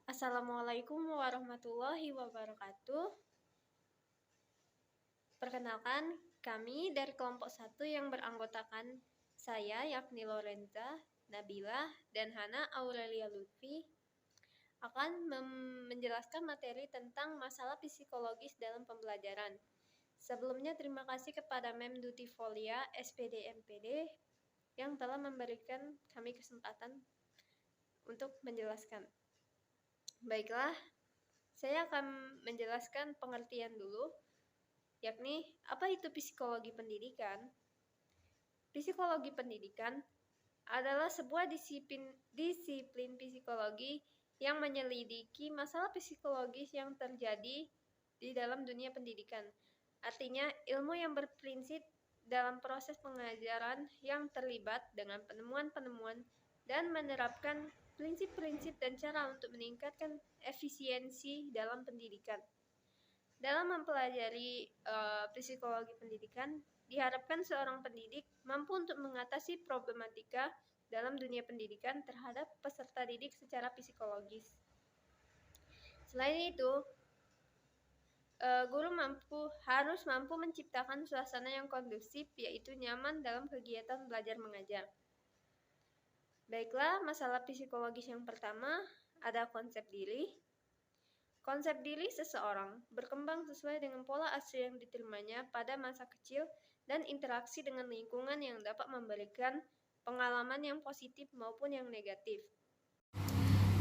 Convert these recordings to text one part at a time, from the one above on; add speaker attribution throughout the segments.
Speaker 1: Assalamualaikum warahmatullahi wabarakatuh. Perkenalkan, kami dari kelompok 1 yang beranggotakan saya yakni Lorenza, Nabila, dan Hana Aurelia Lutfi akan menjelaskan materi tentang masalah psikologis dalam pembelajaran. Sebelumnya terima kasih kepada Mem Duty Folia SPD MPD yang telah memberikan kami kesempatan untuk menjelaskan. Baiklah, saya akan menjelaskan pengertian dulu, yakni apa itu psikologi pendidikan. Psikologi pendidikan adalah sebuah disiplin psikologi yang menyelidiki masalah psikologis yang terjadi di dalam dunia pendidikan. Artinya, ilmu yang berprinsip dalam proses pengajaran yang terlibat dengan penemuan-penemuan dan menerapkan prinsip-prinsip dan cara untuk meningkatkan efisiensi dalam pendidikan. Dalam mempelajari psikologi pendidikan, diharapkan seorang pendidik mampu untuk mengatasi problematika dalam dunia pendidikan terhadap peserta didik secara psikologis. Selain itu, guru harus mampu menciptakan suasana yang kondusif, yaitu nyaman dalam kegiatan belajar mengajar. Baiklah, masalah psikologis yang pertama ada konsep diri. Konsep diri seseorang berkembang sesuai dengan pola asuh yang diterimanya pada masa kecil dan interaksi dengan lingkungan yang dapat memberikan pengalaman yang positif maupun yang negatif.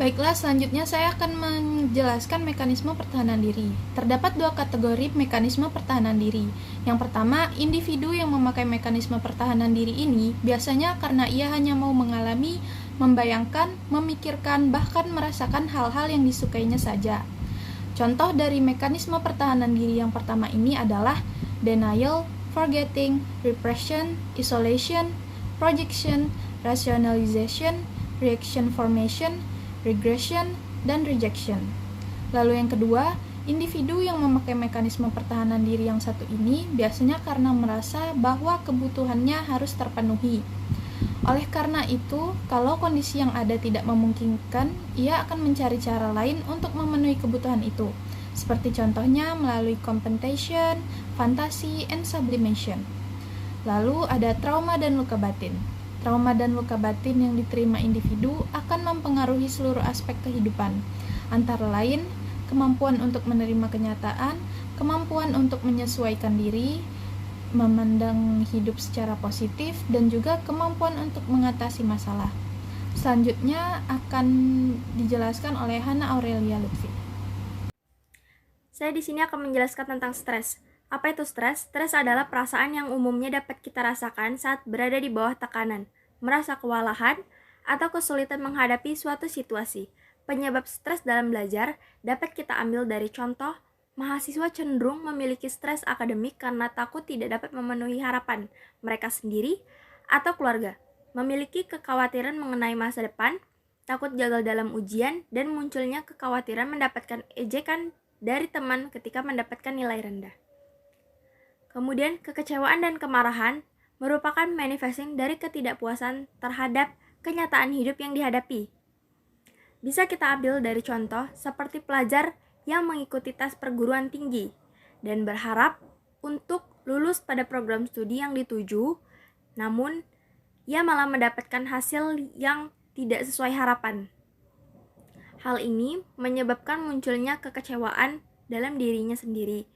Speaker 2: Baiklah, selanjutnya saya akan menjelaskan mekanisme pertahanan diri. Terdapat dua kategori mekanisme pertahanan diri. Yang pertama, individu yang memakai mekanisme pertahanan diri ini biasanya karena ia hanya mau mengalami, membayangkan, memikirkan, bahkan merasakan hal-hal yang disukainya saja. Contoh dari mekanisme pertahanan diri yang pertama ini adalah denial, forgetting, repression, isolation, projection, rationalization, reaction formation, regression, dan rejection. Lalu yang kedua, individu yang memakai mekanisme pertahanan diri yang satu ini biasanya karena merasa bahwa kebutuhannya harus terpenuhi. Oleh karena itu, kalau kondisi yang ada tidak memungkinkan, ia akan mencari cara lain untuk memenuhi kebutuhan itu, seperti contohnya melalui compensation, fantasi, and sublimation. Lalu ada trauma dan luka batin. Trauma dan luka batin yang diterima individu akan mempengaruhi seluruh aspek kehidupan, antara lain kemampuan untuk menerima kenyataan, kemampuan untuk menyesuaikan diri, memandang hidup secara positif, dan juga kemampuan untuk mengatasi masalah. Selanjutnya akan dijelaskan oleh Hana Aurelia Lutfi.
Speaker 3: Saya di sini akan menjelaskan tentang stres. Apa itu stres? Stres adalah perasaan yang umumnya dapat kita rasakan saat berada di bawah tekanan, merasa kewalahan, atau kesulitan menghadapi suatu situasi. Penyebab stres dalam belajar dapat kita ambil dari contoh, mahasiswa cenderung memiliki stres akademik karena takut tidak dapat memenuhi harapan mereka sendiri atau keluarga, memiliki kekhawatiran mengenai masa depan, takut gagal dalam ujian, dan munculnya kekhawatiran mendapatkan ejekan dari teman ketika mendapatkan nilai rendah. Kemudian, kekecewaan dan kemarahan merupakan manifesting dari ketidakpuasan terhadap kenyataan hidup yang dihadapi. Bisa kita ambil dari contoh seperti pelajar yang mengikuti tes perguruan tinggi dan berharap untuk lulus pada program studi yang dituju, namun ia malah mendapatkan hasil yang tidak sesuai harapan. Hal ini menyebabkan munculnya kekecewaan dalam dirinya sendiri,